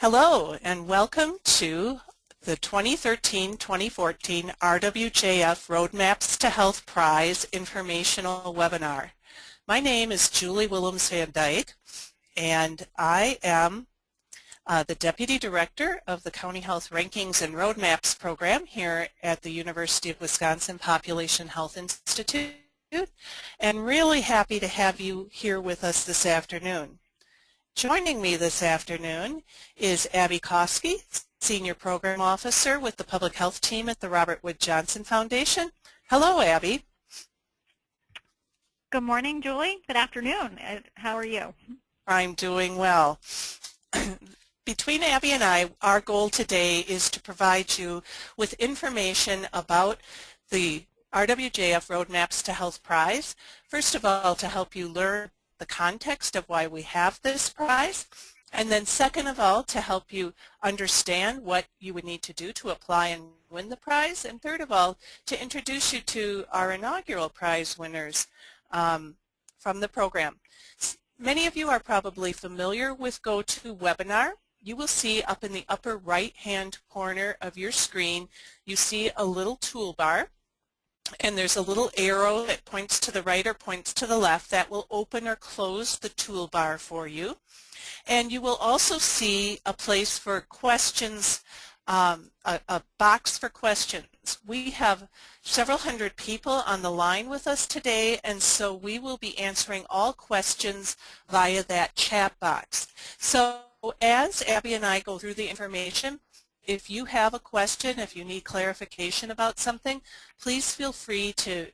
Hello and welcome to the 2013-2014 RWJF Roadmaps to Health Prize Informational Webinar. My name is Julie Willems Van Dyke and I am the Deputy Director of the County Health Rankings and Roadmaps program here at the University of Wisconsin Population Health Institute, and really happy to have you here with us this afternoon. Joining me this afternoon is Abby Kosky, Senior Program Officer with the Public Health Team at the Robert Wood Johnson Foundation. Hello, Abby. Good morning, Julie. Good afternoon. How are you? I'm doing well. Between Abby and I, our goal today is to provide you with information about the RWJF Roadmaps to Health Prize. First of all, to help you learn the context of why we have this prize, and then second of all, to help you understand what you would need to do to apply and win the prize, and third of all, to introduce you to our inaugural prize winners from the program. Many of you are probably familiar with GoToWebinar. You will see up in the upper right-hand corner of your screen, you see a little toolbar, and there's a little arrow that points to the right or points to the left that will open or close the toolbar for you. And you will also see a place for questions, a box for questions. We have several hundred people on the line with us today, and so we will be answering all questions via that chat box. So as Abby and I go through the information, if you have a question, if you need clarification about something, please feel free to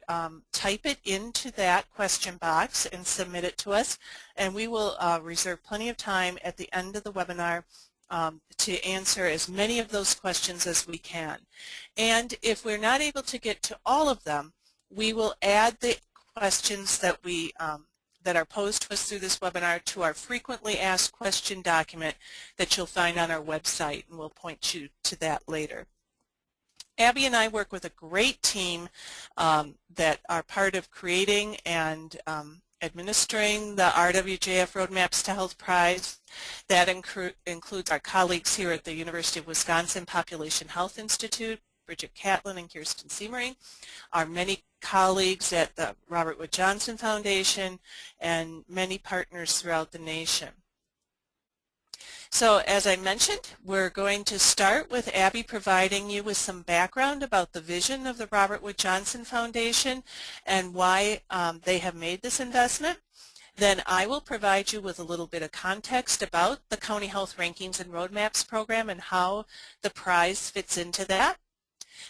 type it into that question box and submit it to us, and we will reserve plenty of time at the end of the webinar to answer as many of those questions as we can. And if we're not able to get to all of them, we will add the questions that that are posed to us through this webinar to our frequently asked question document that you'll find on our website, and we'll point you to that later. Abby and I work with a great team that are part of creating and administering the RWJF Roadmaps to Health Prize. That includes our colleagues here at the University of Wisconsin Population Health Institute, Bridget Catlin and Kirsten Siemering, our many colleagues at the Robert Wood Johnson Foundation, and many partners throughout the nation. So as I mentioned, we're going to start with Abby providing you with some background about the vision of the Robert Wood Johnson Foundation and why they have made this investment. Then I will provide you with a little bit of context about the County Health Rankings and Roadmaps program and how the prize fits into that.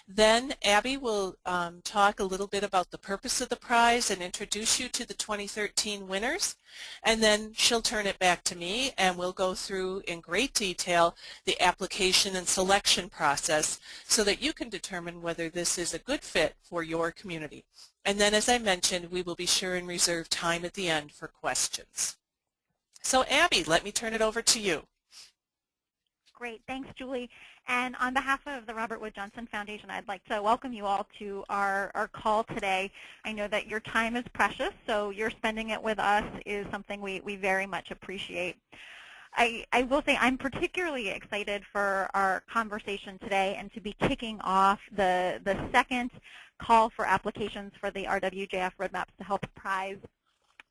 Then Abby will talk a little bit about the purpose of the prize and introduce you to the 2013 winners, and then she'll turn it back to me and we'll go through in great detail the application and selection process so that you can determine whether this is a good fit for your community. And then, as I mentioned, we will be sure and reserve time at the end for questions. So Abby, let me turn it over to you. Great. Thanks, Julie. And on behalf of the Robert Wood Johnson Foundation, I'd like to welcome you all to our call today. I know that your time is precious, so your spending it with us is something we very much appreciate. I will say I'm particularly excited for our conversation today and to be kicking off the second call for applications for the RWJF Roadmaps to Health Prize.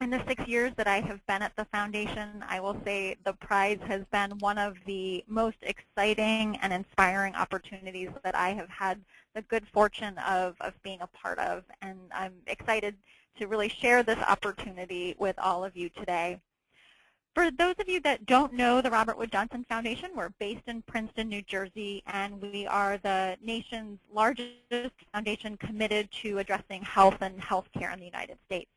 In the 6 years that I have been at the foundation, I will say the prize has been one of the most exciting and inspiring opportunities that I have had the good fortune of being a part of, and I'm excited to really share this opportunity with all of you today. For those of you that don't know the Robert Wood Johnson Foundation, we're based in Princeton, New Jersey, and we are the nation's largest foundation committed to addressing health and healthcare in the United States.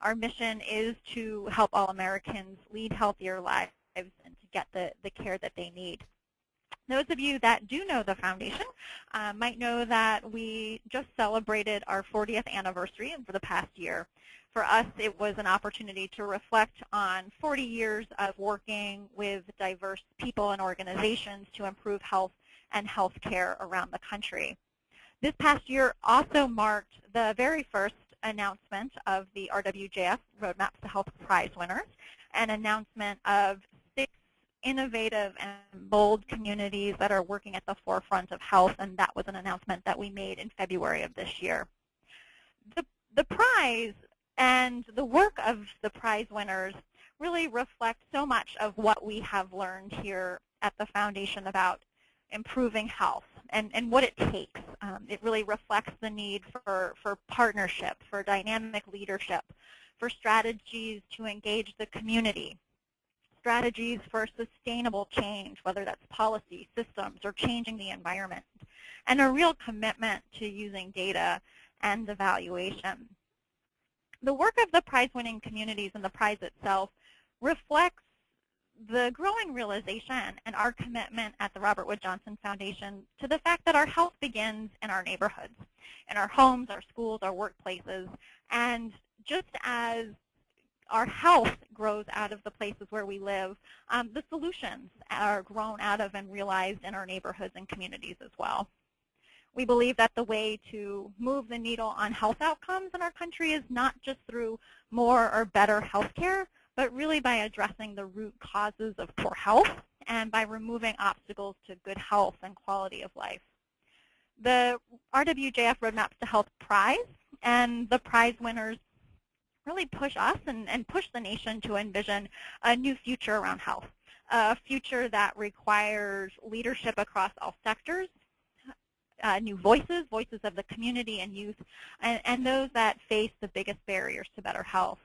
Our mission is to help all Americans lead healthier lives and to get the care that they need. Those of you that do know the foundation might know that we just celebrated our 40th anniversary for the past year. For us, it was an opportunity to reflect on 40 years of working with diverse people and organizations to improve health and health care around the country. This past year also marked the very first announcement of the RWJF Roadmaps to Health Prize winners, an announcement of 6 innovative and bold communities that are working at the forefront of health, and that was an announcement that we made in February of this year. The prize and the work of the prize winners really reflect so much of what we have learned here at the Foundation about improving health and what it takes. It really reflects the need for partnership, for dynamic leadership, for strategies to engage the community, strategies for sustainable change, whether that's policy, systems, or changing the environment, and a real commitment to using data and evaluation. The work of the prize-winning communities and the prize itself reflects the growing realization and our commitment at the Robert Wood Johnson Foundation to the fact that our health begins in our neighborhoods, in our homes, our schools, our workplaces, and just as our health grows out of the places where we live, the solutions are grown out of and realized in our neighborhoods and communities as well. We believe that the way to move the needle on health outcomes in our country is not just through more or better health care, but really by addressing the root causes of poor health and by removing obstacles to good health and quality of life. The RWJF Roadmaps to Health Prize and the prize winners really push us and push the nation to envision a new future around health, a future that requires leadership across all sectors, new voices of the community and youth, and those that face the biggest barriers to better health.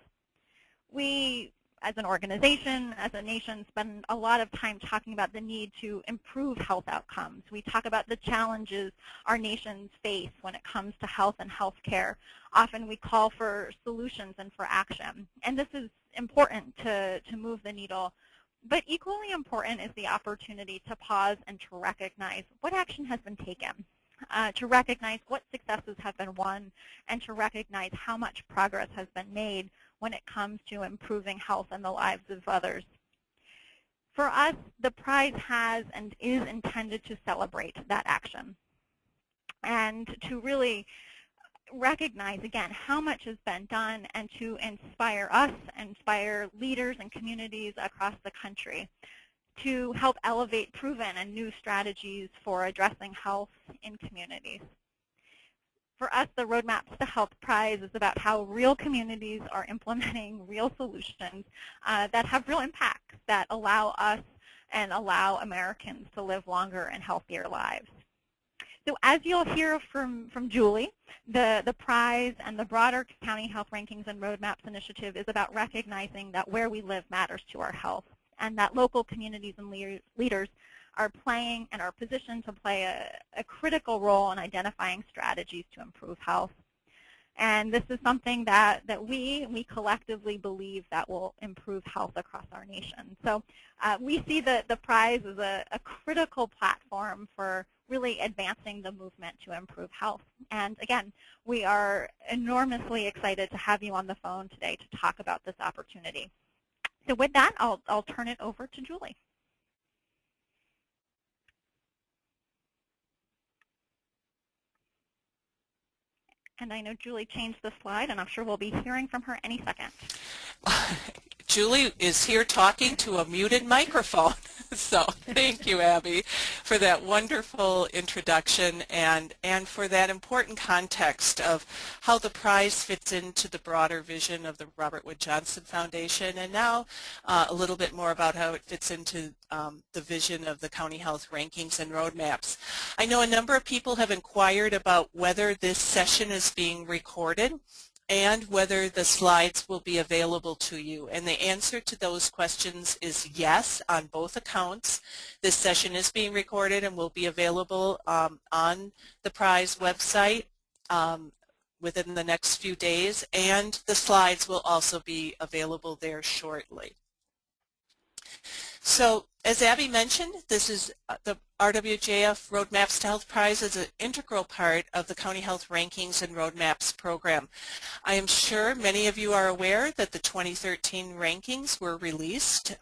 We, as an organization, as a nation, spend a lot of time talking about the need to improve health outcomes. We talk about the challenges our nations face when it comes to health and health care. Often we call for solutions and for action. And this is important to move the needle. But equally important is the opportunity to pause and to recognize what action has been taken, to recognize what successes have been won, and to recognize how much progress has been made when it comes to improving health and the lives of others. For us, the prize has and is intended to celebrate that action and to really recognize, again, how much has been done and to inspire us, inspire leaders and communities across the country to help elevate proven and new strategies for addressing health in communities. For us, the Roadmaps to Health Prize is about how real communities are implementing real solutions that have real impacts that allow us and allow Americans to live longer and healthier lives. So as you'll hear from Julie, the prize and the broader County Health Rankings and Roadmaps initiative is about recognizing that where we live matters to our health, and that local communities and leaders are playing and are positioned to play a critical role in identifying strategies to improve health. And this is something that we collectively believe that will improve health across our nation. So we see the prize as a critical platform for really advancing the movement to improve health. And again, we are enormously excited to have you on the phone today to talk about this opportunity. So with that, I'll turn it over to Julie. And I know Julie changed the slide, and I'm sure we'll be hearing from her any second. Julie is here talking to a muted microphone. So thank you, Abby, for that wonderful introduction and for that important context of how the prize fits into the broader vision of the Robert Wood Johnson Foundation, and now a little bit more about how it fits into the vision of the County Health Rankings and Roadmaps. I know a number of people have inquired about whether this session is being recorded and whether the slides will be available to you. And the answer to those questions is yes on both accounts. This session is being recorded and will be available on the prize website within the next few days, and the slides will also be available there shortly. So as Abby mentioned, this is the RWJF Roadmaps to Health Prize is an integral part of the County Health Rankings and Roadmaps program. I am sure many of you are aware that the 2013 rankings were released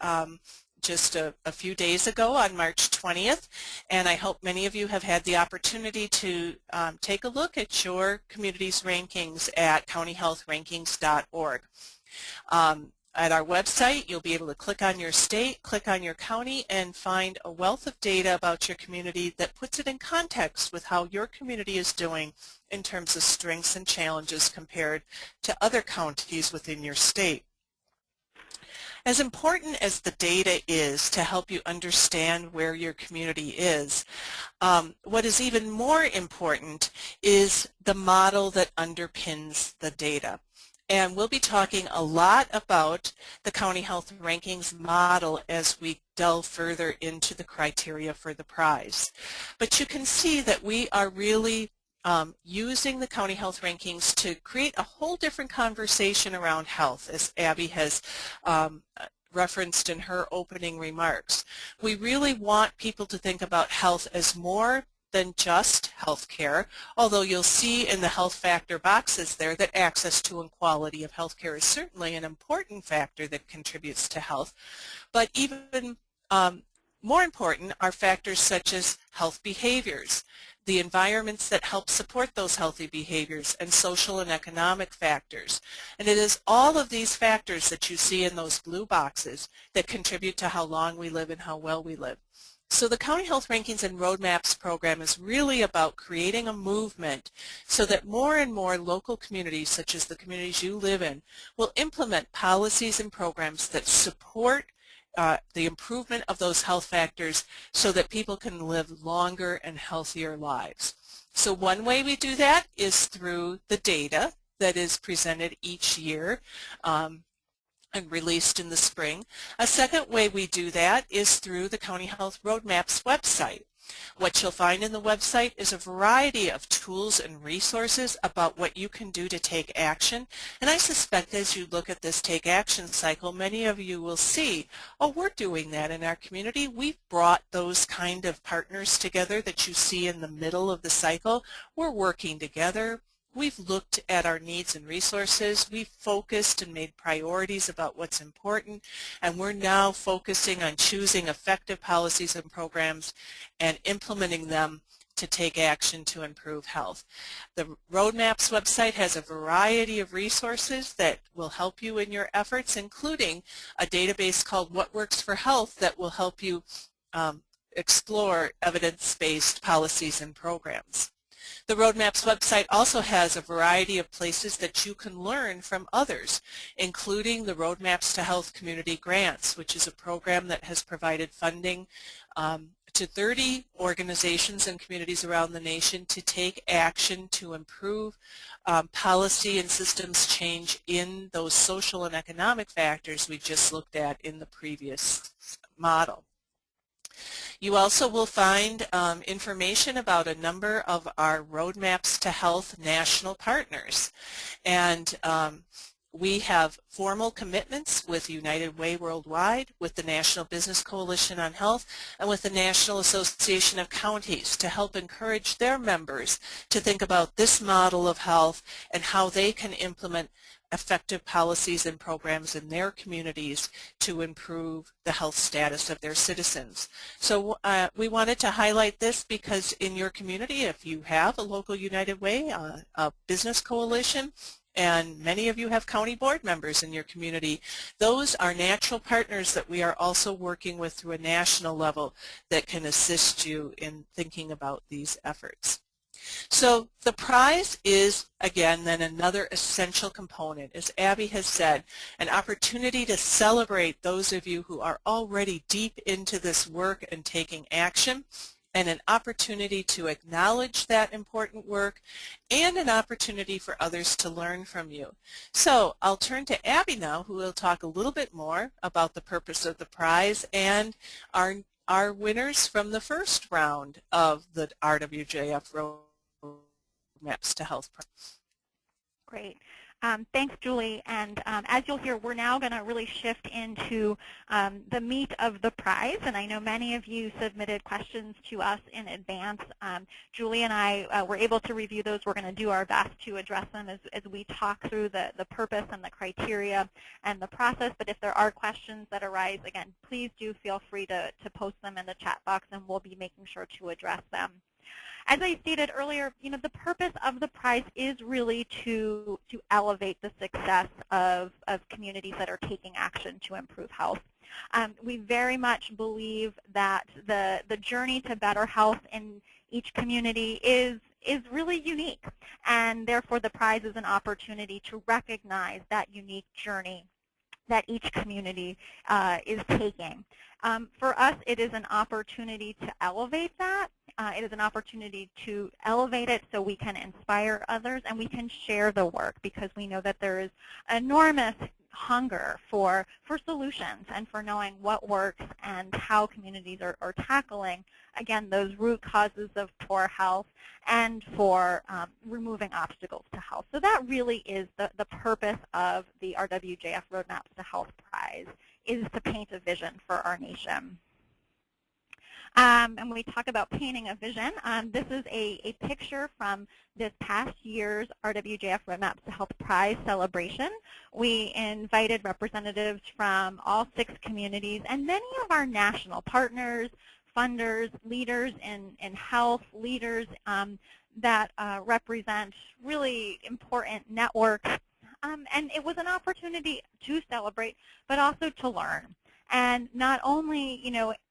just a few days ago on March 20th, and I hope many of you have had the opportunity to take a look at your community's rankings at countyhealthrankings.org. At our website, you'll be able to click on your state, click on your county, and find a wealth of data about your community that puts it in context with how your community is doing in terms of strengths and challenges compared to other counties within your state. As important as the data is to help you understand where your community is, what is even more important is the model that underpins the data. And we'll be talking a lot about the County Health Rankings model as we delve further into the criteria for the prize. But you can see that we are really using the County Health Rankings to create a whole different conversation around health, as Abby has referenced in her opening remarks. We really want people to think about health as more than just health care, although you'll see in the health factor boxes there that access to and quality of health care is certainly an important factor that contributes to health. But even more important are factors such as health behaviors, the environments that help support those healthy behaviors, and social and economic factors. And it is all of these factors that you see in those blue boxes that contribute to how long we live and how well we live. So the County Health Rankings and Roadmaps program is really about creating a movement so that more and more local communities, such as the communities you live in, will implement policies and programs that support the improvement of those health factors so that people can live longer and healthier lives. So one way we do that is through the data that is presented each year and released in the spring. A second way we do that is through the County Health Roadmaps website. What you'll find in the website is a variety of tools and resources about what you can do to take action. And I suspect as you look at this Take Action cycle, many of you will see, oh, we're doing that in our community. We've brought those kind of partners together that you see in the middle of the cycle. We're working together. We've looked at our needs and resources. We've focused and made priorities about what's important, and we're now focusing on choosing effective policies and programs and implementing them to take action to improve health. The Roadmaps website has a variety of resources that will help you in your efforts, including a database called What Works for Health that will help you explore evidence-based policies and programs. The Roadmaps website also has a variety of places that you can learn from others, including the Roadmaps to Health Community Grants, which is a program that has provided funding to 30 organizations and communities around the nation to take action to improve policy and systems change in those social and economic factors we just looked at in the previous model. You also will find information about a number of our Roadmaps to Health national partners. And we have formal commitments with United Way Worldwide, with the National Business Coalition on Health, and with the National Association of Counties to help encourage their members to think about this model of health and how they can implement effective policies and programs in their communities to improve the health status of their citizens. So we wanted to highlight this because in your community, if you have a local United Way, a business coalition, and many of you have county board members in your community, those are natural partners that we are also working with through a national level that can assist you in thinking about these efforts. So the prize is, again, then another essential component. As Abby has said, an opportunity to celebrate those of you who are already deep into this work and taking action, and an opportunity to acknowledge that important work, and an opportunity for others to learn from you. So I'll turn to Abby now, who will talk a little bit more about the purpose of the prize and our winners from the first round of the RWJF Roadmaps to Health. Great. Thanks, Julie. And as you'll hear, we're now going to really shift into the meat of the prize. And I know many of you submitted questions to us in advance. Julie and I were able to review those. We're going to do our best to address them as we talk through the purpose and the criteria and the process. But if there are questions that arise, again, please do feel free to post them in the chat box, and we'll be making sure to address them. As I stated earlier, the purpose of the prize is really to elevate the success of communities that are taking action to improve health. We very much believe that the journey to better health in each community is really unique, and therefore the prize is an opportunity to recognize that unique journey that each community is taking. For us, it is an opportunity to elevate that. It is an opportunity to elevate it so we can inspire others and we can share the work, because we know that there is enormous hunger for solutions and for knowing what works and how communities are tackling, again, those root causes of poor health and for removing obstacles to health. So that really is the purpose of the RWJF Roadmaps to Health Prize, is to paint a vision for our nation. And when we talk about painting a vision, this is a picture from this past year's RWJF Roadmaps to Health Prize celebration. We invited representatives from all 6 communities and many of our national partners, funders, leaders in health, leaders that represent really important networks. And it was an opportunity to celebrate, but also to learn. And not only,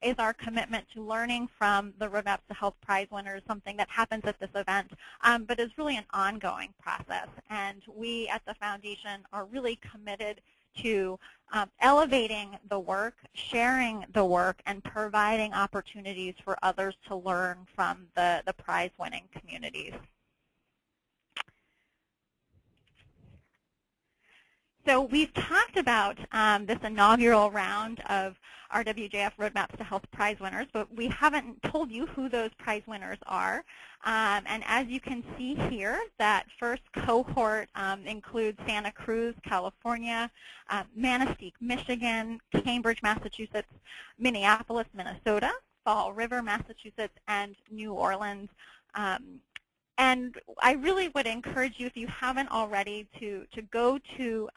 is our commitment to learning from the Roadmaps to Health Prize winners something that happens at this event, but is really an ongoing process. And we at the foundation are really committed to elevating the work, sharing the work, and providing opportunities for others to learn from the prize-winning communities. So we've talked about this inaugural round of RWJF Roadmaps to Health Prize winners, but we haven't told you who those prize winners are. And as you can see here, that first cohort includes Santa Cruz, California, Manistee, Michigan, Cambridge, Massachusetts, Minneapolis, Minnesota, Fall River, Massachusetts, and New Orleans. And I really would encourage you, if you haven't already, to go to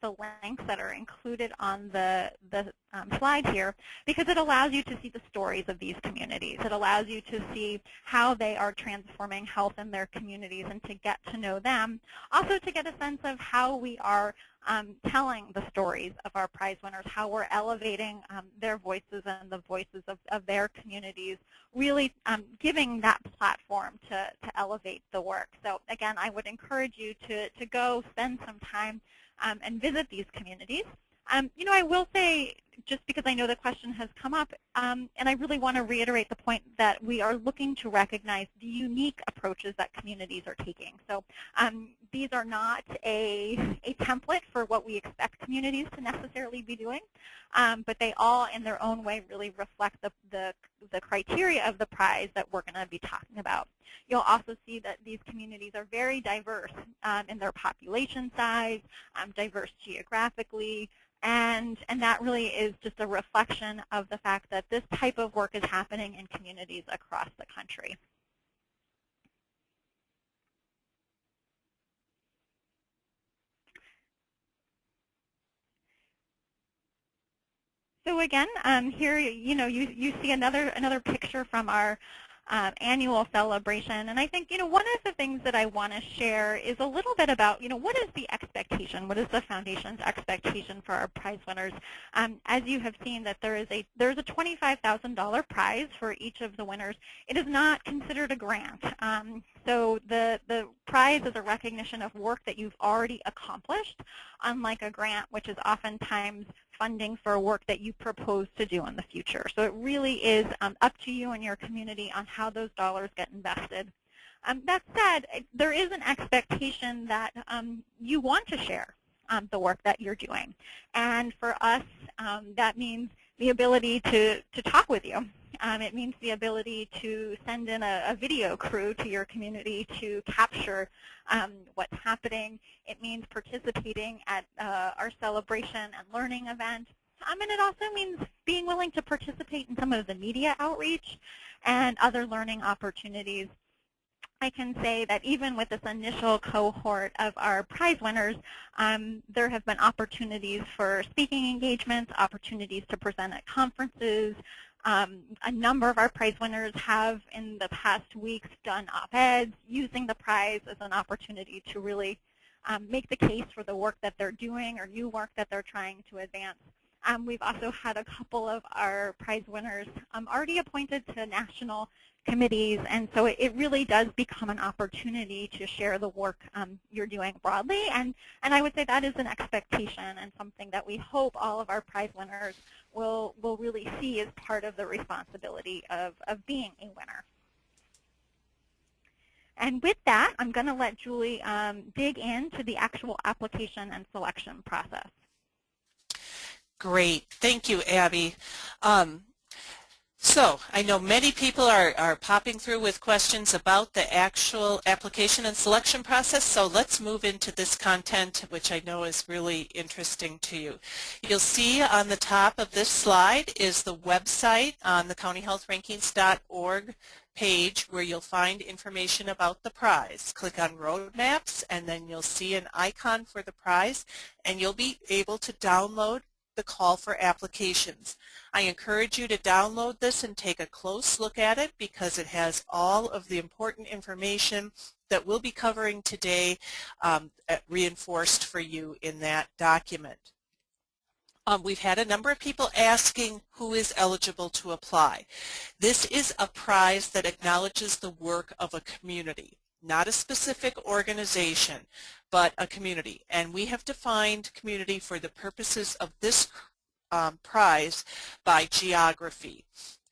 the links that are included on the slide here, because it allows you to see the stories of these communities. It allows you to see how they are transforming health in their communities and to get to know them. Also to get a sense of how we are telling the stories of our prize winners, how we're elevating their voices and the voices of their communities, really giving that platform to elevate the work. So again, I would encourage you to go spend some time and visit these communities. I will say, just because I know the question has come up, and I really want to reiterate the point that we are looking to recognize the unique approaches that communities are taking. So these are not a template for what we expect communities to necessarily be doing, but they all, in their own way, really reflect the criteria of the prize that we're going to be talking about. You'll also see that these communities are very diverse in their population size, diverse geographically, and that really is just a reflection of the fact that this type of work is happening in communities across the country. So again, here you see another picture from our annual celebration, and I think one of the things that I want to share is a little bit about what is the expectation, what is the foundation's expectation for our prize winners. As you have seen, that there's a $25,000 prize for each of the winners. It is not considered a grant. So the prize is a recognition of work that you've already accomplished, unlike a grant, which is oftentimes funding for work that you propose to do in the future. So it really is up to you and your community on how those dollars get invested. That said, there is an expectation that you want to share the work that you're doing. And for us, that means the ability to talk with you. It means the ability to send in a video crew to your community to capture what's happening. It means participating at our celebration and learning event. And it also means being willing to participate in some of the media outreach and other learning opportunities. I can say that even with this initial cohort of our prize winners, there have been opportunities for speaking engagements, opportunities to present at conferences, A number of our prize winners have in the past weeks done op-eds using the prize as an opportunity to really make the case for the work that they're doing or new work that they're trying to advance. We've also had a couple of our prize winners already appointed to national committees, and so it really does become an opportunity to share the work you're doing broadly, and I would say that is an expectation and something that we hope all of our prize winners will really see as part of the responsibility of being a winner. And with that, I'm going to let Julie dig into the actual application and selection process. Great. Thank you, Abby. So I know many people are popping through with questions about the actual application and selection process, so let's move into this content, which I know is really interesting to you. You'll see on the top of this slide is the website on the countyhealthrankings.org page where you'll find information about the prize. Click on Roadmaps, and then you'll see an icon for the prize, and you'll be able to download the call for applications. I encourage you to download this and take a close look at it because it has all of the important information that we'll be covering today reinforced for you in that document. We've had a number of people asking who is eligible to apply. This is a prize that acknowledges the work of a community, not a specific organization, but a community. And we have defined community for the purposes of this prize by geography.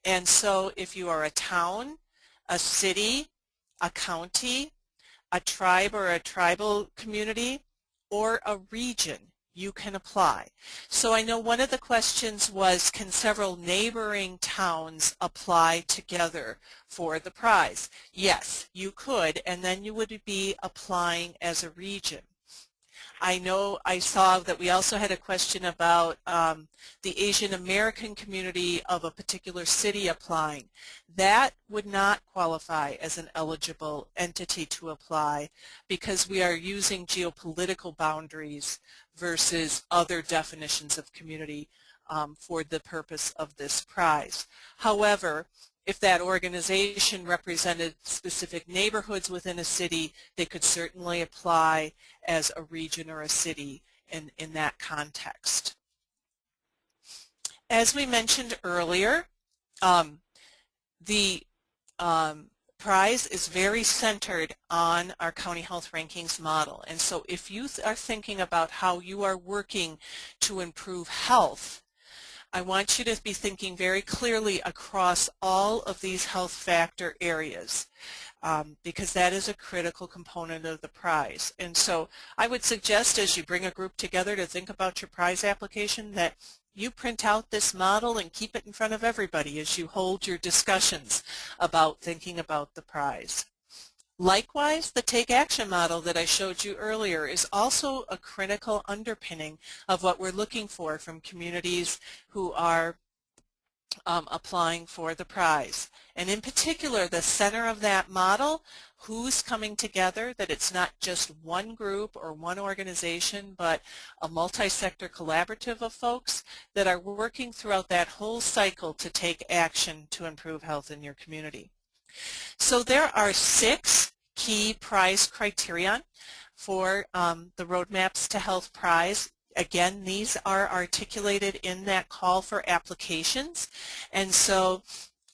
And so if you are a town, a city, a county, a tribe or a tribal community, or a region, you can apply. So I know one of the questions was, can several neighboring towns apply together for the prize? Yes, you could, and then you would be applying as a region. I know I saw that we also had a question about the Asian American community of a particular city applying. That would not qualify as an eligible entity to apply because we are using geopolitical boundaries versus other definitions of community for the purpose of this prize. However, if that organization represented specific neighborhoods within a city, they could certainly apply as a region or a city in that context. As we mentioned earlier, the prize is very centered on our County Health Rankings model. And so if you are thinking about how you are working to improve health, I want you to be thinking very clearly across all of these health factor areas because that is a critical component of the prize. And so I would suggest as you bring a group together to think about your prize application that you print out this model and keep it in front of everybody as you hold your discussions about thinking about the prize. Likewise, the Take Action model that I showed you earlier is also a critical underpinning of what we're looking for from communities who are applying for the prize. And in particular, the center of that model, who's coming together, that it's not just one group or one organization, but a multi-sector collaborative of folks that are working throughout that whole cycle to take action to improve health in your community. So there are 6 key prize criterion for the Roadmaps to Health prize. Again, these are articulated in that call for applications. And so,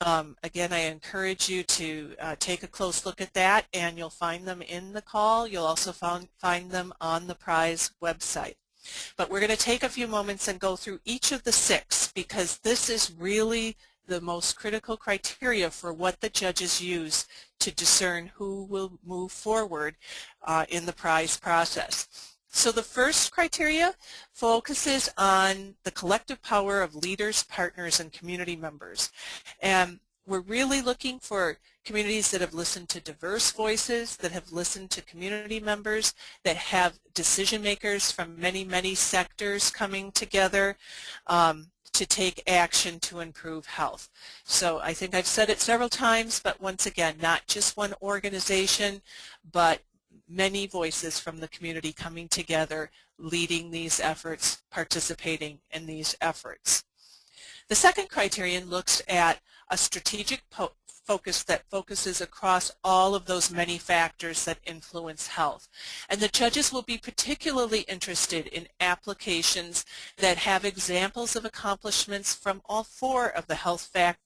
again, I encourage you to take a close look at that, and you'll find them in the call. You'll also find them on the prize website. But we're going to take a few moments and go through each of the 6 because this is really the most critical criteria for what the judges use to discern who will move forward in the prize process. So the first criteria focuses on the collective power of leaders, partners, and community members. And we're really looking for communities that have listened to diverse voices, that have listened to community members, that have decision makers from many, many sectors coming together to take action to improve health. So I think I've said it several times, but once again, not just one organization, but many voices from the community coming together, leading these efforts, participating in these efforts. The second criterion looks at a strategic focus that focuses across all of those many factors that influence health. And the judges will be particularly interested in applications that have examples of accomplishments from all four of the health factor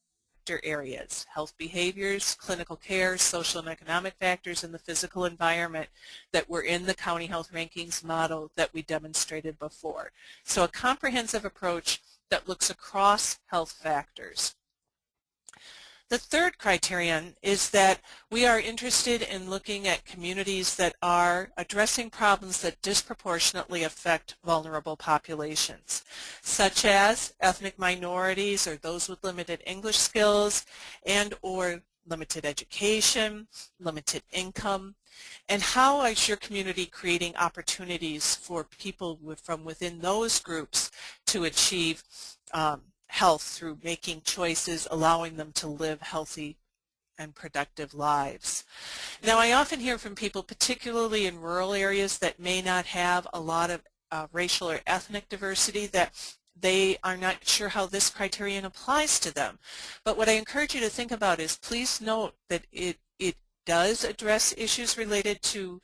areas: health behaviors, clinical care, social and economic factors, and the physical environment that were in the county health rankings model that we demonstrated before. So a comprehensive approach that looks across health factors. The third criterion is that we are interested in looking at communities that are addressing problems that disproportionately affect vulnerable populations, such as ethnic minorities or those with limited English skills and or limited education, limited income, and how is your community creating opportunities for people from within those groups to achieve health through making choices, allowing them to live healthy and productive lives. Now, I often hear from people, particularly in rural areas that may not have a lot of racial or ethnic diversity, that they are not sure how this criterion applies to them. But what I encourage you to think about is, please note that it does address issues related to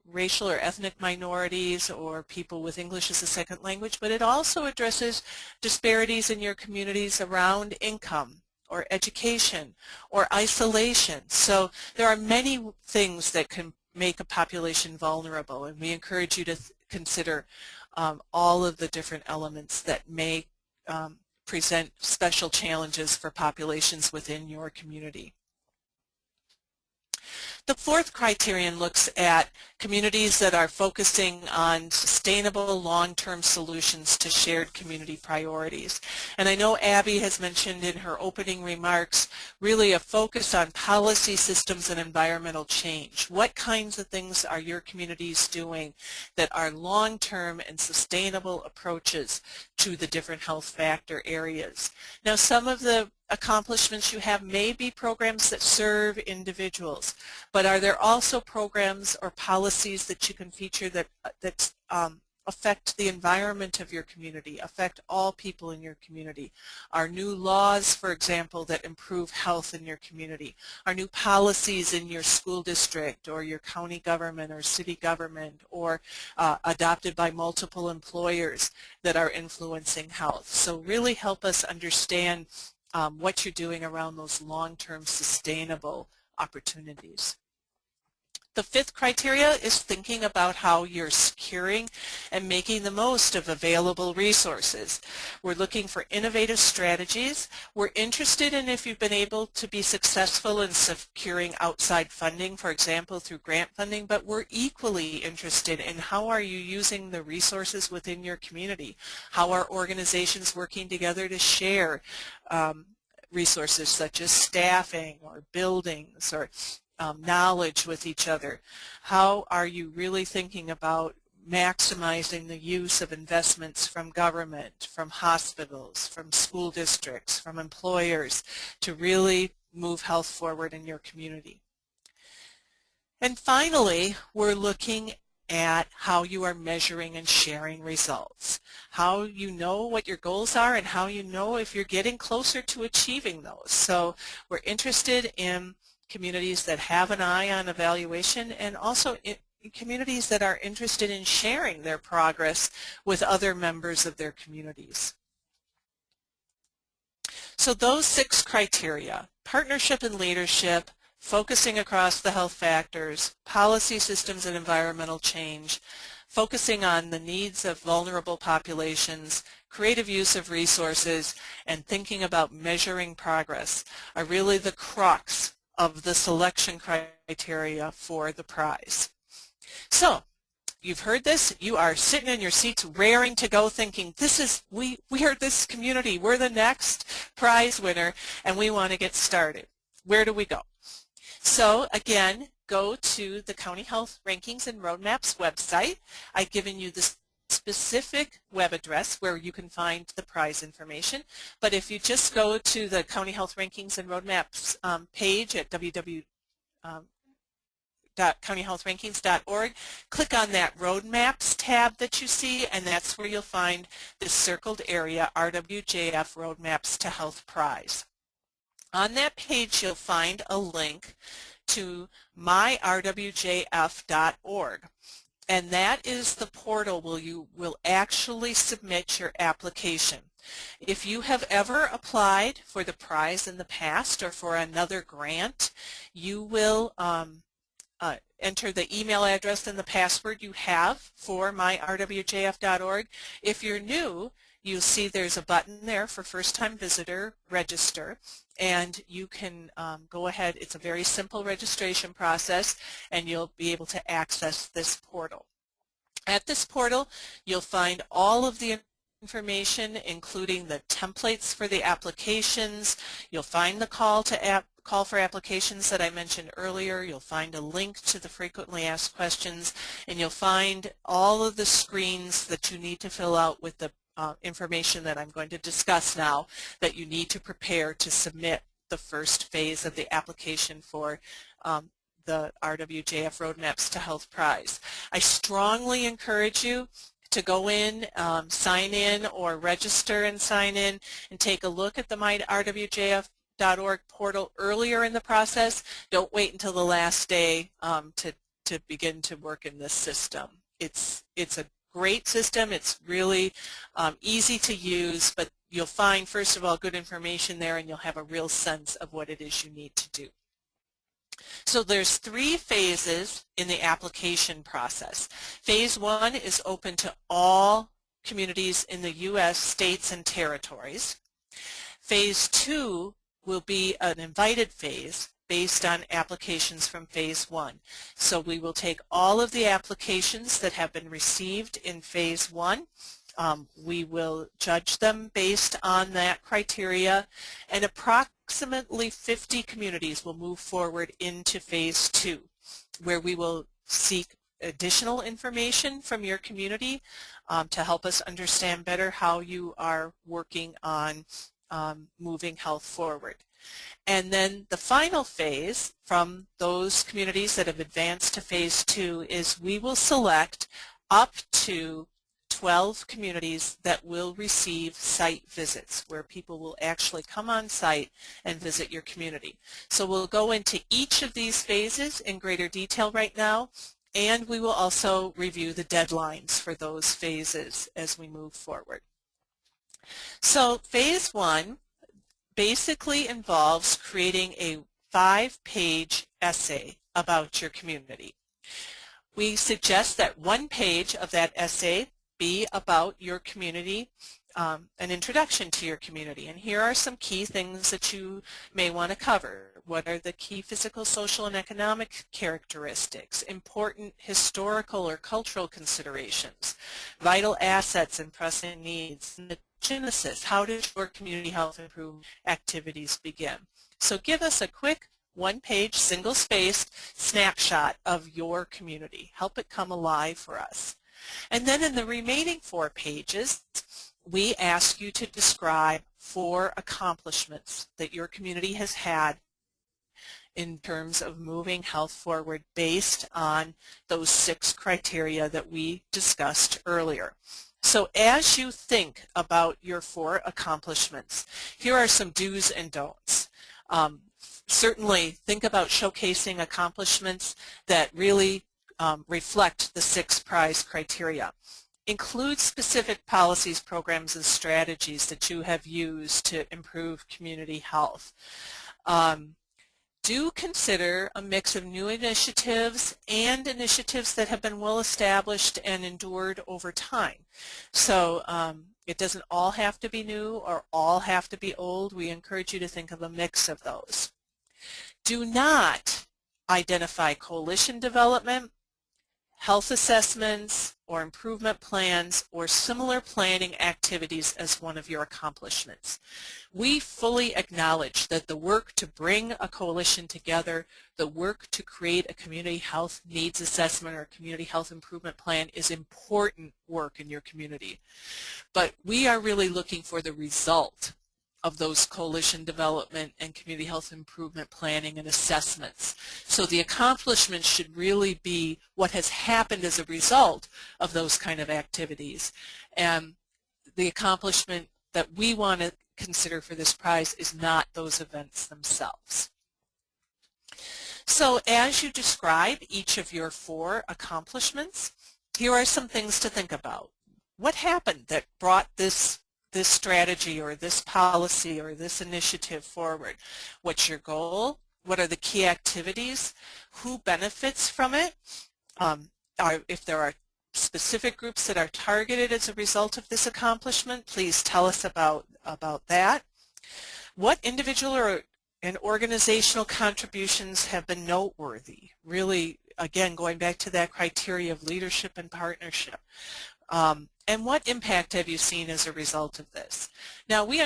racial or ethnic minorities or people with English as a second language, but it also addresses disparities in your communities around income or education or isolation. So there are many things that can make a population vulnerable, and we encourage you to consider all of the different elements that may present special challenges for populations within your community. The fourth criterion looks at communities that are focusing on sustainable long-term solutions to shared community priorities. And I know Abby has mentioned in her opening remarks really a focus on policy systems and environmental change. What kinds of things are your communities doing that are long-term and sustainable approaches to the different health factor areas? Now, some of the accomplishments you have may be programs that serve individuals, but are there also programs or policies that you can feature that affect the environment of your community, affect all people in your community? Are new laws, for example, that improve health in your community? Are new policies in your school district or your county government or city government or adopted by multiple employers that are influencing health? So really help us understand what you're doing around those long-term sustainable opportunities. The fifth criteria is thinking about how you're securing and making the most of available resources. We're looking for innovative strategies. We're interested in if you've been able to be successful in securing outside funding, for example, through grant funding, but we're equally interested in how are you using the resources within your community? How are organizations working together to share resources such as staffing or buildings or knowledge with each other? How are you really thinking about maximizing the use of investments from government, from hospitals, from school districts, from employers to really move health forward in your community? And finally, we're looking at how you are measuring and sharing results, how you know what your goals are and how you know if you're getting closer to achieving those. So we're interested in communities that have an eye on evaluation and also in communities that are interested in sharing their progress with other members of their communities. So those 6 criteria: partnership and leadership, focusing across the health factors, policy systems and environmental change, focusing on the needs of vulnerable populations, creative use of resources, and thinking about measuring progress are really the crux of the selection criteria for the prize. So you've heard this, you are sitting in your seats raring to go thinking, we are this community, we're the next prize winner and we want to get started. Where do we go? So again, go to the County Health Rankings and Roadmaps website. I've given you the specific web address where you can find the prize information, but if you just go to the County Health Rankings and Roadmaps page at countyhealthrankings.org. Click on that Roadmaps tab that you see, and that's where you'll find this circled area, RWJF Roadmaps to Health Prize. On that page, you'll find a link to myrwjf.org. And that is the portal where you will actually submit your application. If you have ever applied for the prize in the past or for another grant, you will enter the email address and the password you have for myrwjf.org. If you're new, you'll see there's a button there for first-time visitor, register, and you can go ahead. It's a very simple registration process, and you'll be able to access this portal. At this portal, you'll find all of the information, including the templates for the applications. You'll find the call for applications that I mentioned earlier. You'll find a link to the frequently asked questions, and you'll find all of the screens that you need to fill out with the information that I'm going to discuss now that you need to prepare to submit the first phase of the application for the RWJF Roadmaps to Health Prize. I strongly encourage you to go in, sign in, or register and sign in and take a look at the myrwjf.org portal earlier in the process. Don't wait until the last day to begin to work in this system. It's a great system. It's really easy to use, but you'll find, first of all, good information there, and you'll have a real sense of what it is you need to do. So there's 3 phases in the application process. Phase 1 is open to all communities in the U.S., states, and territories. Phase 2 will be an invited phase based on applications from Phase 1. So we will take all of the applications that have been received in Phase 1. We will judge them based on that criteria, and approximately 50 communities will move forward into Phase 2, where we will seek additional information from your community to help us understand better how you are working on moving health forward. And then the final phase from those communities that have advanced to Phase 2 is we will select up to 12 communities that will receive site visits, where people will actually come on site and visit your community. So we'll go into each of these phases in greater detail right now, and we will also review the deadlines for those phases as we move forward. So Phase 1 basically involves creating a 5-page essay about your community. We suggest that 1 page of that essay be about your community, an introduction to your community. And here are some key things that you may want to cover. What are the key physical, social, and economic characteristics, important historical or cultural considerations, vital assets and pressing needs, and the genesis, how did your community health improvement activities begin? So give us a quick 1-page, single-spaced snapshot of your community. Help it come alive for us. And then in the remaining 4 pages, we ask you to describe 4 accomplishments that your community has had in terms of moving health forward based on those 6 criteria that we discussed earlier. So as you think about your 4 accomplishments, here are some do's and don'ts. Certainly think about showcasing accomplishments that really reflect the 6 prize criteria. Include specific policies, programs, and strategies that you have used to improve community health. Do consider a mix of new initiatives and initiatives that have been well established and endured over time. So it doesn't all have to be new or all have to be old. We encourage you to think of a mix of those. Do not identify coalition development, health assessments, or improvement plans, or similar planning activities as one of your accomplishments. We fully acknowledge that the work to bring a coalition together, the work to create a community health needs assessment or community health improvement plan is important work in your community. But we are really looking for the result of those coalition development and community health improvement planning and assessments. So the accomplishments should really be what has happened as a result of those kind of activities. And the accomplishment that we want to consider for this prize is not those events themselves. So as you describe each of your 4 accomplishments, here are some things to think about. What happened that brought this strategy or this policy or this initiative forward? What's your goal? What are the key activities? Who benefits from it? If there are specific groups that are targeted as a result of this accomplishment, please tell us about that. What individual and organizational contributions have been noteworthy? Really, again, going back to that criteria of leadership and partnership. And what impact have you seen as a result of this? Now, we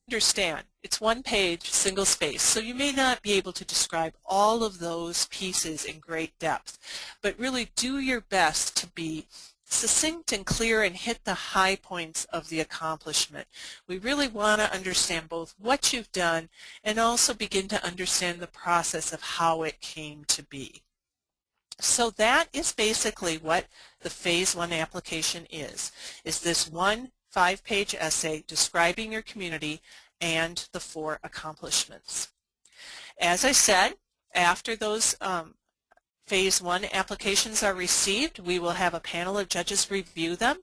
understand it's one page, single space, so you may not be able to describe all of those pieces in great depth, but really do your best to be succinct and clear and hit the high points of the accomplishment. We really want to understand both what you've done and also begin to understand the process of how it came to be. So that is basically what the Phase 1 application is this one 5-page essay describing your community and the 4 accomplishments. As I said, after those Phase 1 applications are received, we will have a panel of judges review them,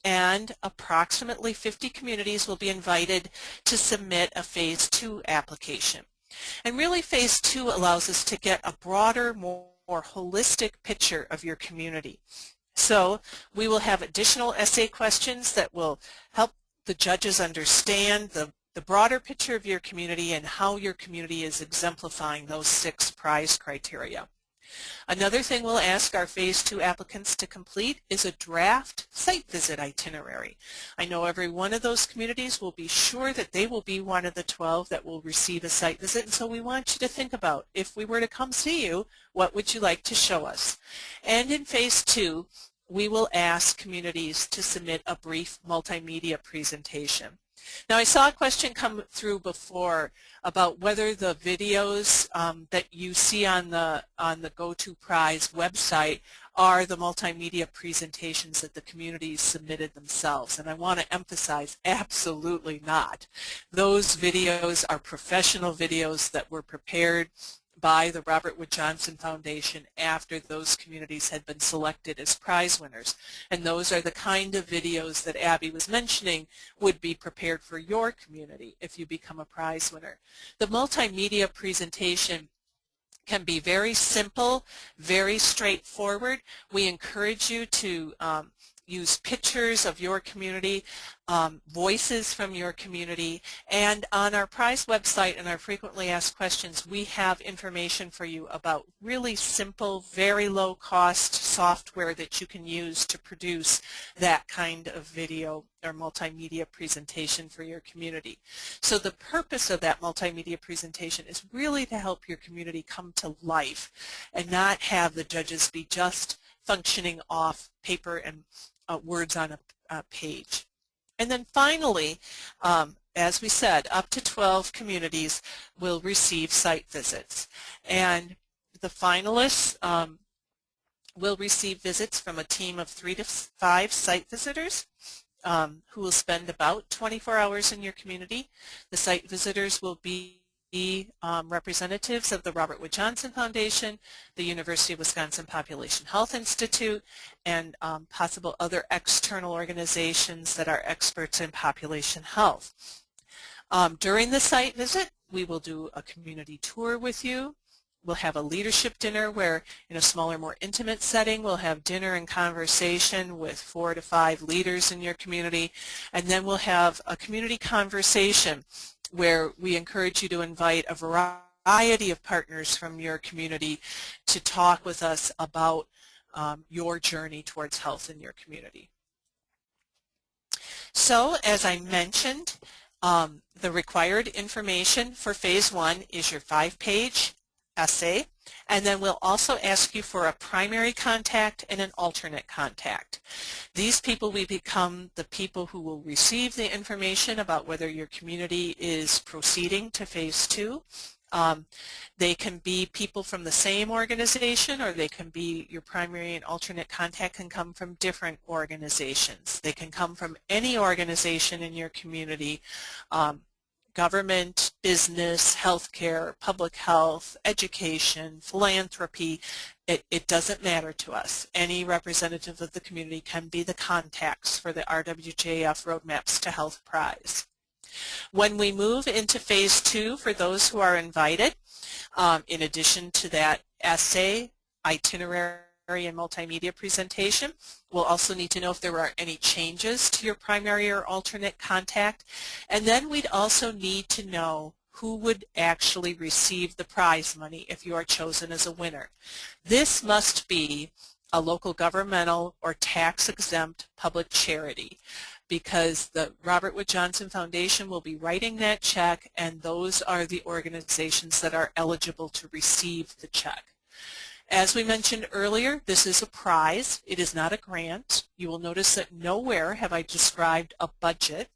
and approximately 50 communities will be invited to submit a Phase 2 application. And really, Phase 2 allows us to get a broader, more holistic picture of your community. So we will have additional essay questions that will help the judges understand the broader picture of your community and how your community is exemplifying those 6 prize criteria. Another thing we'll ask our Phase 2 applicants to complete is a draft site visit itinerary. I know every one of those communities will be sure that they will be one of the 12 that will receive a site visit, and so we want you to think about, if we were to come see you, what would you like to show us? And in Phase 2, we will ask communities to submit a brief multimedia presentation. Now, I saw a question come through before about whether the videos that you see on the GoToPrize website are the multimedia presentations that the communities submitted themselves. And I want to emphasize, absolutely not. Those videos are professional videos that were prepared by the Robert Wood Johnson Foundation after those communities had been selected as prize winners. And those are the kind of videos that Abby was mentioning would be prepared for your community if you become a prize winner. The multimedia presentation can be very simple, very straightforward. We encourage you to use pictures of your community, voices from your community, and on our prize website and our frequently asked questions, we have information for you about really simple, very low cost software that you can use to produce that kind of video or multimedia presentation for your community. So the purpose of that multimedia presentation is really to help your community come to life and not have the judges be just functioning off paper and words on a page. And then finally, as we said, up to 12 communities will receive site visits. And the finalists will receive visits from a team of 3 to 5 site visitors who will spend about 24 hours in your community. The site visitors will be representatives of the Robert Wood Johnson Foundation, the University of Wisconsin Population Health Institute, and possible other external organizations that are experts in population health. During the site visit, we will do a community tour with you. We'll have a leadership dinner where, in a smaller, more intimate setting, we'll have dinner and conversation with 4 to 5 leaders in your community. And then we'll have a community conversation where we encourage you to invite a variety of partners from your community to talk with us about your journey towards health in your community. So, as I mentioned, the required information for Phase 1 is your 5-page essay, and then we'll also ask you for a primary contact and an alternate contact. These people will become the people who will receive the information about whether your community is proceeding to phase 2. They can be people from the same organization, or they can be your primary and alternate contact can come from different organizations. They can come from any organization in your community, government, business, healthcare, public health, education, philanthropy. It doesn't matter to us. Any representative of the community can be the contacts for the RWJF Roadmaps to Health Prize. When we move into phase 2, for those who are invited, in addition to that essay, itinerary, and multimedia presentation, we'll also need to know if there are any changes to your primary or alternate contact. And then we'd also need to know who would actually receive the prize money if you are chosen as a winner. This must be a local governmental or tax-exempt public charity, because the Robert Wood Johnson Foundation will be writing that check, and those are the organizations that are eligible to receive the check. As we mentioned earlier, this is a prize. It is not a grant. You will notice that nowhere have I described a budget.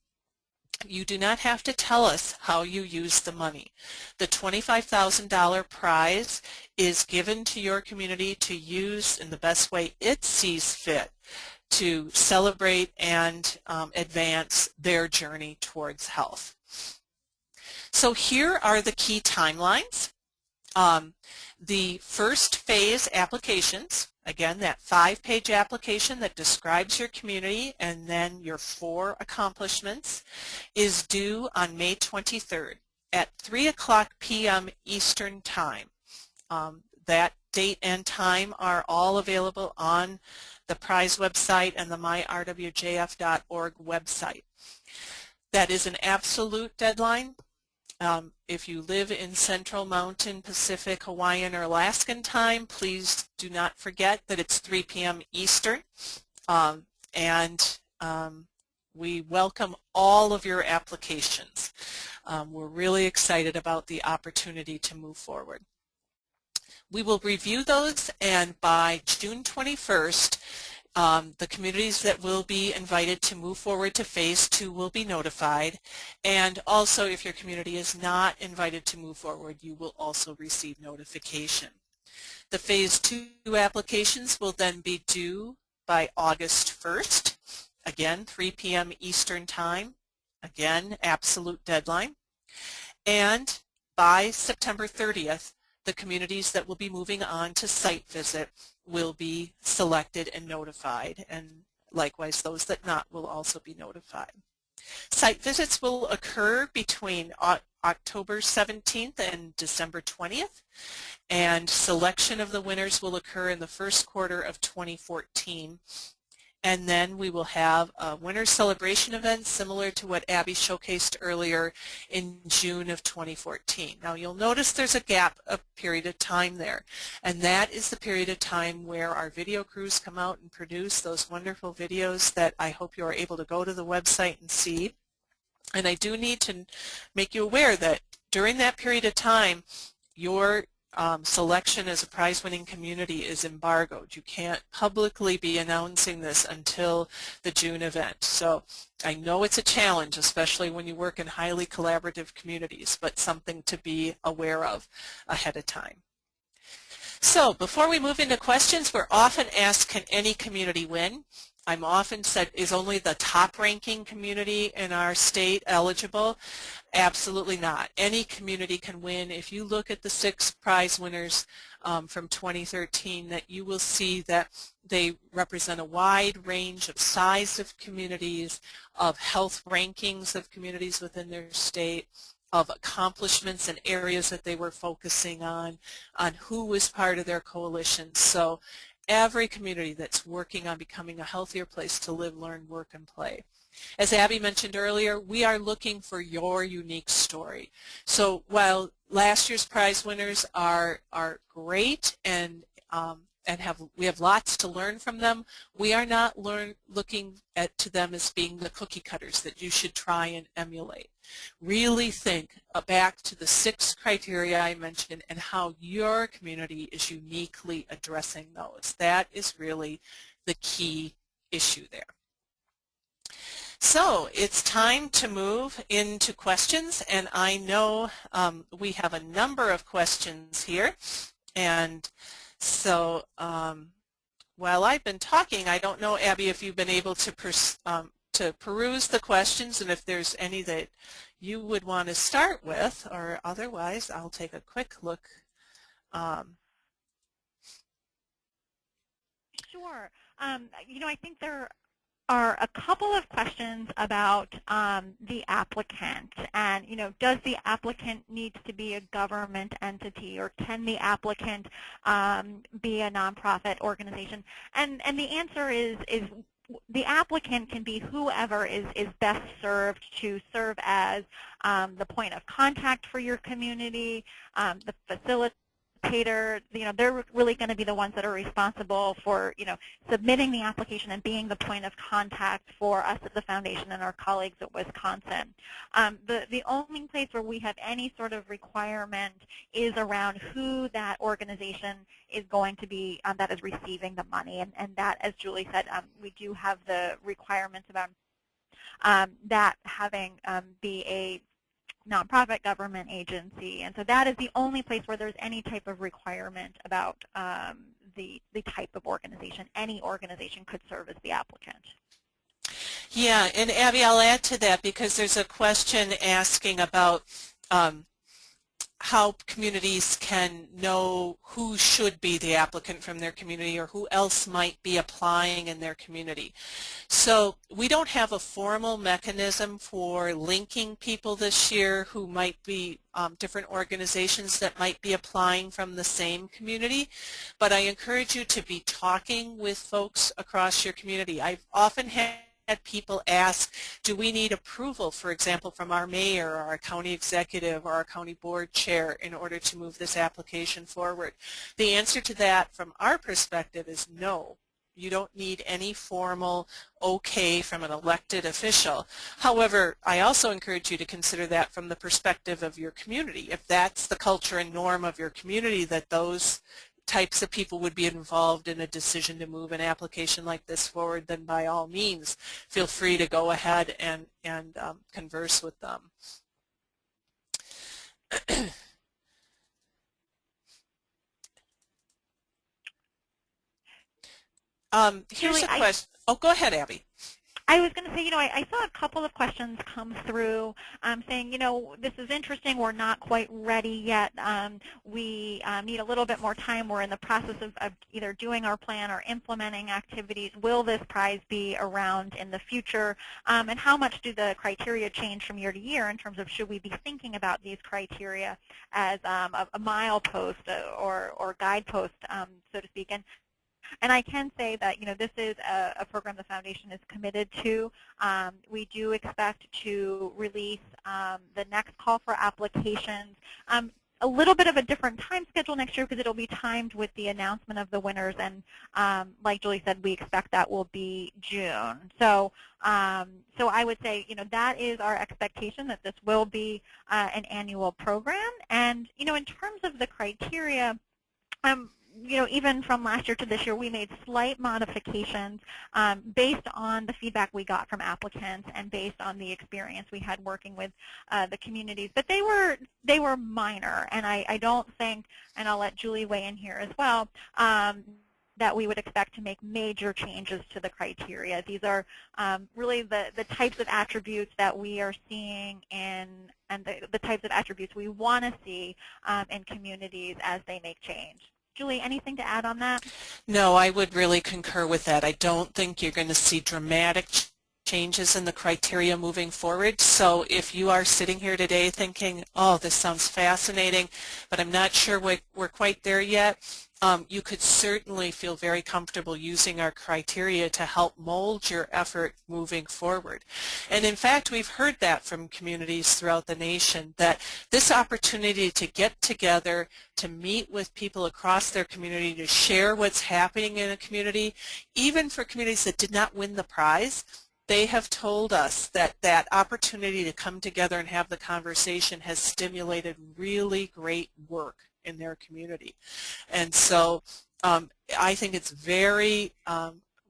You do not have to tell us how you use the money. The $25,000 prize is given to your community to use in the best way it sees fit to celebrate and advance their journey towards health. So here are the key timelines. The first phase applications, again, that 5-page application that describes your community and then your 4 accomplishments, is due on May 23rd at 3:00 p.m. Eastern Time. That date and time are all available on the prize website and the myrwjf.org website. That is an absolute deadline. If you live in Central, Mountain, Pacific, Hawaiian, or Alaskan time, please do not forget that it's 3 p.m. Eastern. We welcome all of your applications. We're really excited about the opportunity to move forward. We will review those, and by June 21st, the communities that will be invited to move forward to phase 2 will be notified, and also if your community is not invited to move forward, you will also receive notification. The phase 2 applications will then be due by August 1st, again 3 p.m. Eastern Time, again absolute deadline, and by September 30th, the communities that will be moving on to site visit will be selected and notified, and likewise those that not will also be notified. Site visits will occur between October 17th and December 20th, and selection of the winners will occur in the first quarter of 2014. And then we will have a winner's celebration event similar to what Abby showcased earlier in June of 2014. Now you'll notice there's a gap, a period of time there, and that is the period of time where our video crews come out and produce those wonderful videos that I hope you are able to go to the website and see. And I do need to make you aware that during that period of time, your selection as a prize-winning community is embargoed. You can't publicly be announcing this until the June event. So I know it's a challenge, especially when you work in highly collaborative communities, but something to be aware of ahead of time. So before we move into questions, we're often asked, can any community win? I'm often said, is only the top-ranking community in our state eligible? Absolutely not. Any community can win. If you look at the 6 prize winners from 2013, that you will see that they represent a wide range of size of communities, of health rankings of communities within their state, of accomplishments and areas that they were focusing on who was part of their coalition. So every community that's working on becoming a healthier place to live, learn, work, and play. As Abby mentioned earlier, we are looking for your unique story. So while last year's prize winners are great and we have lots to learn from them. We are not looking to them as being the cookie cutters that you should try and emulate. Really think back to the 6 criteria I mentioned and how your community is uniquely addressing those. That is really the key issue there. So it's time to move into questions, and I know we have a number of questions here, and so while I've been talking, I don't know, Abby, if you've been able to peruse the questions and if there's any that you would want to start with, or otherwise I'll take a quick look. Sure. You know, I think there are a couple of questions about the applicant, and does the applicant need to be a government entity, or can the applicant be a nonprofit organization? And the answer is the applicant can be whoever is best served to serve as the point of contact for your community, the facilitator. They're really going to be the ones that are responsible for, submitting the application and being the point of contact for us at the foundation and our colleagues at Wisconsin. The only place where we have any sort of requirement is around who that organization is going to be that is receiving the money, and that, as Julie said, we do have the requirements about that having be a nonprofit government agency, and so that is the only place where there's any type of requirement about the type of organization. Any organization could serve as the applicant. Yeah, and Abby, I'll add to that because there's a question asking about how communities can know who should be the applicant from their community or who else might be applying in their community. So we don't have a formal mechanism for linking people this year who might be different organizations that might be applying from the same community, but I encourage you to be talking with folks across your community. I've often had people ask, do we need approval, for example, from our mayor or our county executive or our county board chair in order to move this application forward? The answer to that from our perspective is no. You don't need any formal okay from an elected official. However, I also encourage you to consider that from the perspective of your community. If that's the culture and norm of your community, that those types of people would be involved in a decision to move an application like this forward, then by all means feel free to go ahead and converse with them. Here's a question. Oh, go ahead, Abby. I was going to say, I saw a couple of questions come through saying, this is interesting. We're not quite ready yet. We need a little bit more time. We're in the process of either doing our plan or implementing activities. Will this prize be around in the future? And how much do the criteria change from year to year in terms of should we be thinking about these criteria as a milepost or guidepost, so to speak? And I can say that, this is a program the foundation is committed to. We do expect to release the next call for applications a little bit of a different time schedule next year because it'll be timed with the announcement of the winners. And like Julie said, we expect that will be June. So I would say, that is our expectation, that this will be an annual program. And, in terms of the criteria, even from last year to this year, we made slight modifications based on the feedback we got from applicants and based on the experience we had working with the communities. But they were minor, and I don't think, and I'll let Julie weigh in here as well, that we would expect to make major changes to the criteria. These are really the types of attributes that we are seeing and the types of attributes we want to see in communities as they make change. Julie, anything to add on that? No, I would really concur with that. I don't think you're going to see dramatic changes in the criteria moving forward. So if you are sitting here today thinking, oh, this sounds fascinating, but I'm not sure we're quite there yet, you could certainly feel very comfortable using our criteria to help mold your effort moving forward. And in fact, we've heard that from communities throughout the nation, that this opportunity to get together, to meet with people across their community, to share what's happening in a community, even for communities that did not win the prize, they have told us that that opportunity to come together and have the conversation has stimulated really great work in their community. And so I think it's very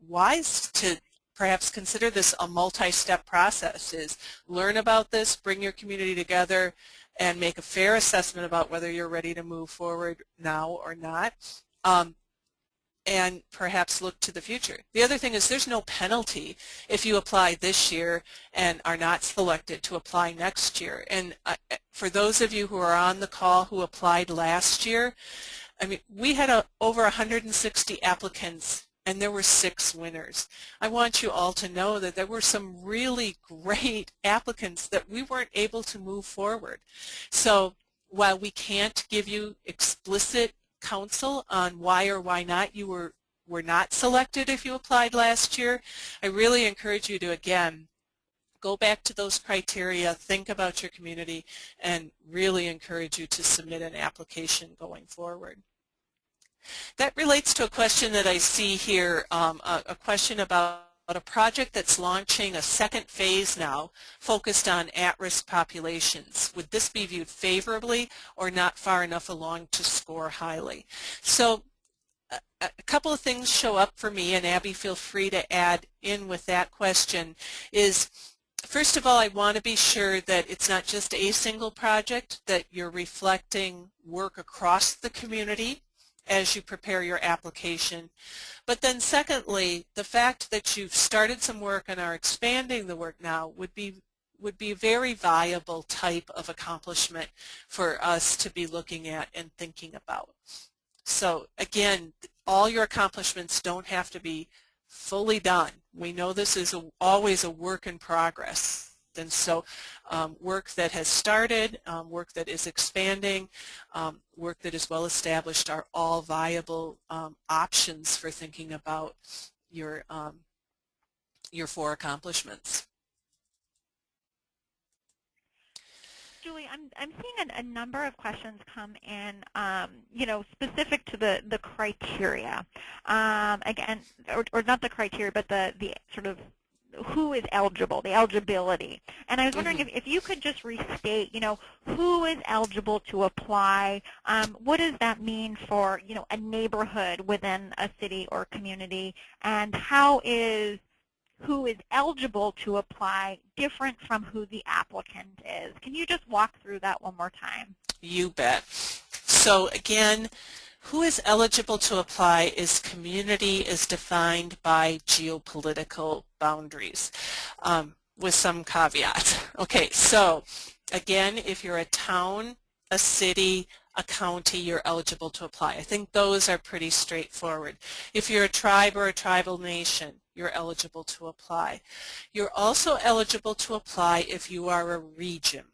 wise to perhaps consider this a multi-step process, is learn about this, bring your community together, and make a fair assessment about whether you're ready to move forward now or not. And perhaps look to the future. The other thing is there's no penalty if you apply this year and are not selected to apply next year. And for those of you who are on the call who applied last year, I mean, we had over 160 applicants and there were 6 winners. I want you all to know that there were some really great applicants that we weren't able to move forward. So while we can't give you explicit counsel on why or why not you were not selected if you applied last year, I really encourage you to, again, go back to those criteria, think about your community, and really encourage you to submit an application going forward. That relates to a question that I see here, a question about a project that's launching a second phase now focused on at-risk populations. Would this be viewed favorably or not far enough along to score highly? So a couple of things show up for me, and Abby, feel free to add in with that question, is first of all, I want to be sure that it's not just a single project, that you're reflecting work across the community as you prepare your application. But then secondly, the fact that you've started some work and are expanding the work now would be a very viable type of accomplishment for us to be looking at and thinking about. So again, all your accomplishments don't have to be fully done. We know this is always a work in progress. And so work that has started, work that is expanding, work that is well established are all viable options for thinking about your 4 accomplishments. Julie, I'm seeing a number of questions come in, specific to the criteria. Again, or not the criteria, but the sort of who is eligible, the eligibility. And I was wondering if you could just restate, who is eligible to apply? What does that mean for, a neighborhood within a city or community? And how is who is eligible to apply different from who the applicant is? Can you just walk through that one more time? You bet. So again, who is eligible to apply is community is defined by geopolitical boundaries, with some caveats. Okay, so again, if you're a town, a city, a county, you're eligible to apply. I think those are pretty straightforward. If you're a tribe or a tribal nation, you're eligible to apply. You're also eligible to apply if you are a region.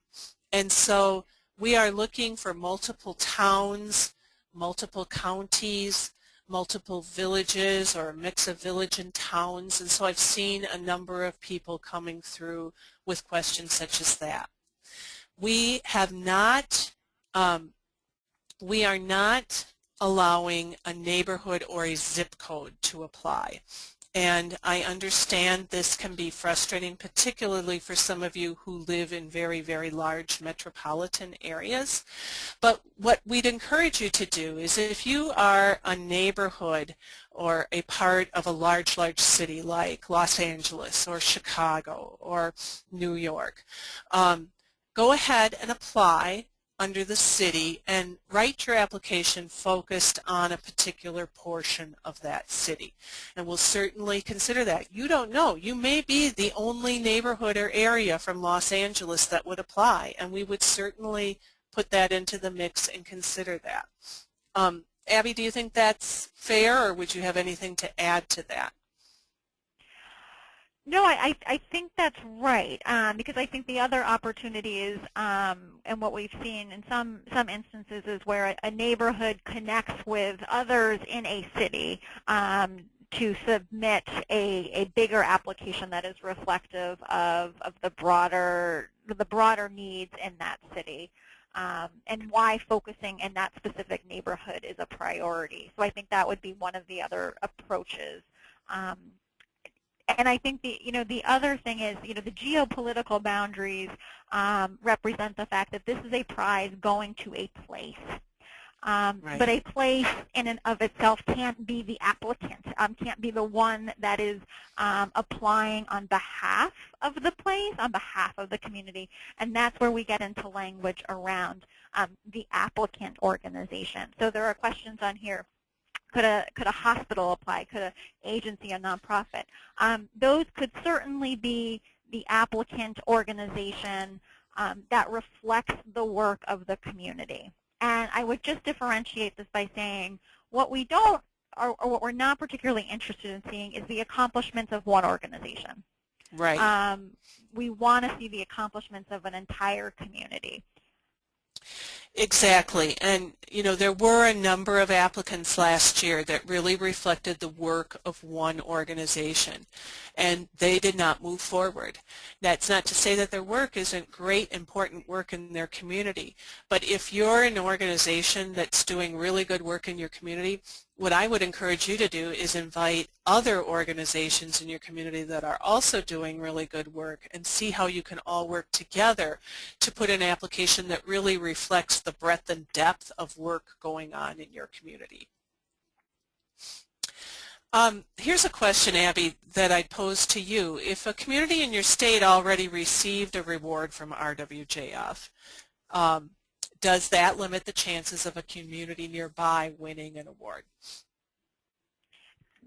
And so we are looking for multiple towns, multiple counties, multiple villages, or a mix of village and towns. And so I've seen a number of people coming through with questions such as that. We are not allowing a neighborhood or a zip code to apply. And I understand this can be frustrating, particularly for some of you who live in very, very large metropolitan areas. But what we'd encourage you to do is, if you are a neighborhood or a part of a large city like Los Angeles or Chicago or New York, go ahead and apply under the city and write your application focused on a particular portion of that city. And we'll certainly consider that. You don't know. You may be the only neighborhood or area from Los Angeles that would apply, and we would certainly put that into the mix and consider that. Abby, do you think that's fair, or would you have anything to add to that? No, I think that's right, because I think the other opportunity is, and what we've seen in some instances is where a neighborhood connects with others in a city to submit a bigger application that is reflective of the broader needs in that city, and why focusing in that specific neighborhood is a priority. So I think that would be one of the other approaches. Um, and I think the other thing is, the geopolitical boundaries represent the fact that this is a prize going to a place. But Right. a place in and of itself can't be the applicant, can't be the one that is applying on behalf of the place, on behalf of the community. And that's where we get into language around the applicant organization. So there are questions on here. Could a hospital apply? Could an agency, a nonprofit? Those could certainly be the applicant organization that reflects the work of the community. And I would just differentiate this by saying what we don't, or what we're not particularly interested in seeing, is the accomplishments of one organization. Right. We want to see the accomplishments of an entire community. Exactly. And, there were a number of applicants last year that really reflected the work of one organization, and they did not move forward. That's not to say that their work isn't great, important work in their community, but if you're an organization that's doing really good work in your community, what I would encourage you to do is invite other organizations in your community that are also doing really good work and see how you can all work together to put an application that really reflects the breadth and depth of work going on in your community. Here's a question, Abby, that I'd pose to you. If a community in your state already received a reward from RWJF, does that limit the chances of a community nearby winning an award?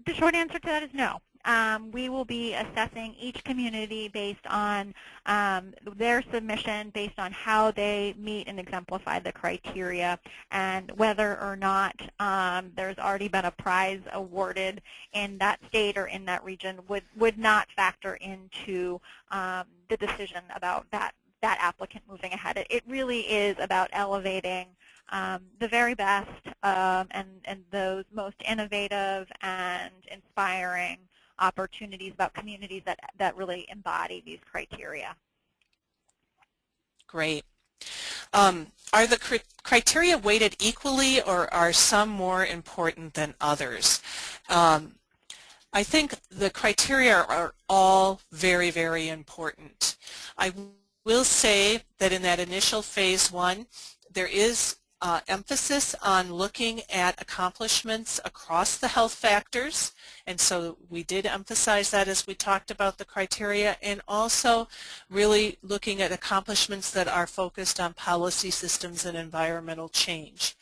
The short answer to that is no. We will be assessing each community based on their submission, based on how they meet and exemplify the criteria, and whether or not there's already been a prize awarded in that state or in that region would not factor into the decision about that applicant moving ahead. It really is about elevating the very best and those most innovative and inspiring opportunities about communities that really embody these criteria. Great. Are the criteria weighted equally, or are some more important than others? I think the criteria are all very, very important. I will say that in that initial phase one, there is emphasis on looking at accomplishments across the health factors, and so we did emphasize that as we talked about the criteria, and also really looking at accomplishments that are focused on policy systems and environmental change.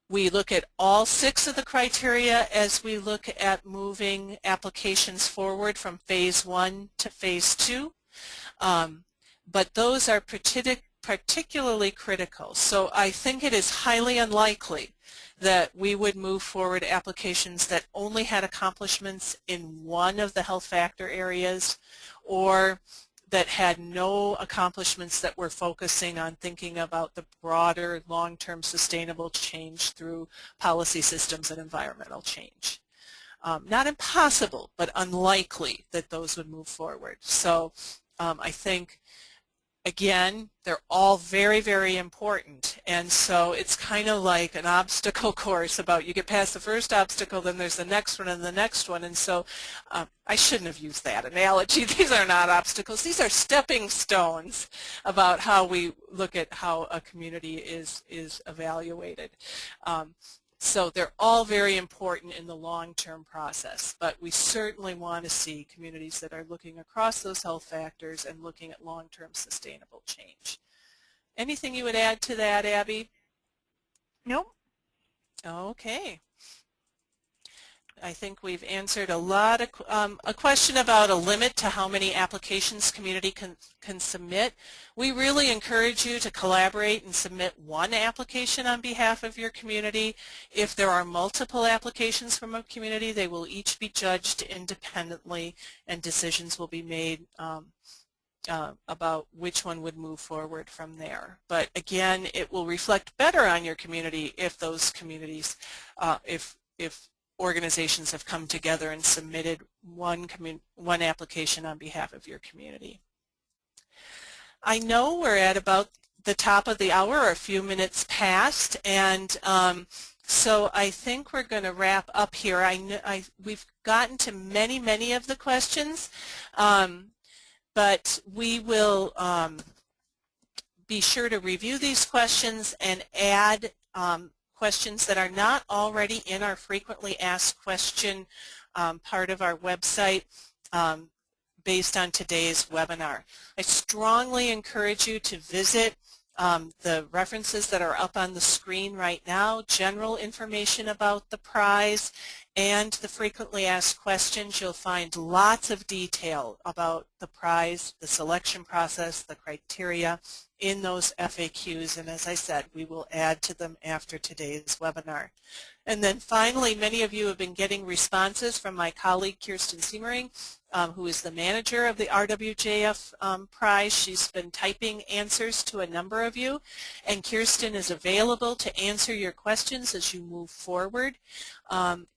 We look at all 6 of the criteria as we look at moving applications forward from phase 1 to phase 2, but those are particularly critical. So I think it is highly unlikely that we would move forward applications that only had accomplishments in one of the health factor areas, or that had no accomplishments that were focusing on thinking about the broader long-term sustainable change through policy systems and environmental change. Not impossible, but unlikely that those would move forward. So I think, again, they're all very, very important, and so it's kind of like an obstacle course. About you get past the first obstacle, then there's the next one and the next one, and so I shouldn't have used that analogy. These are not obstacles. These are stepping stones about how we look at how a community is evaluated. So they're all very important in the long-term process, but we certainly want to see communities that are looking across those health factors and looking at long-term sustainable change. Anything you would add to that, Abby? Nope. Okay. I think we've answered a lot of a question about a limit to how many applications community can submit. We really encourage you to collaborate and submit one application on behalf of your community. If there are multiple applications from a community, they will each be judged independently and decisions will be made about which one would move forward from there. But again, it will reflect better on your community if those communities, if organizations have come together and submitted one application on behalf of your community. I know we're at about the top of the hour, or a few minutes past, and so I think we're going to wrap up here. We've gotten to many of the questions, but we will be sure to review these questions and add questions that are not already in our frequently asked question part of our website based on today's webinar. I strongly encourage you to visit the references that are up on the screen right now, general information about the prize and the frequently asked questions. You'll find lots of detail about the prize, the selection process, the criteria in those FAQs, and as I said, we will add to them after today's webinar. And then finally, many of you have been getting responses from my colleague Kirsten Siemering, who is the manager of the RWJF prize. She's been typing answers to a number of you, and Kirsten is available to answer your questions as you move forward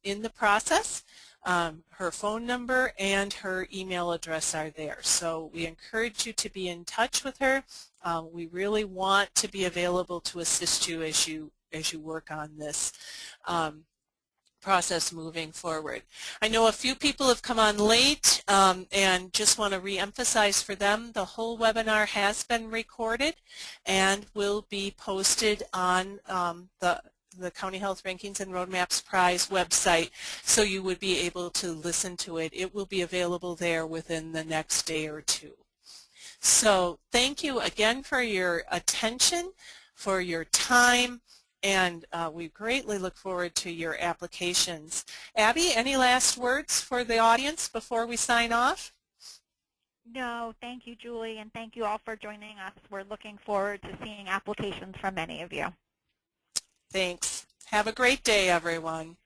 in the process. Her phone number and her email address are there. So we encourage you to be in touch with her. We really want to be available to assist you as you work on this process moving forward. I know a few people have come on late and just want to re-emphasize for them the whole webinar has been recorded and will be posted on the County Health Rankings and Roadmaps Prize website, so you would be able to listen to it. It will be available there within the next day or two. So thank you again for your attention, for your time, and we greatly look forward to your applications. Abby, any last words for the audience before we sign off? No, thank you, Julie, and thank you all for joining us. We're looking forward to seeing applications from many of you. Thanks. Have a great day, everyone.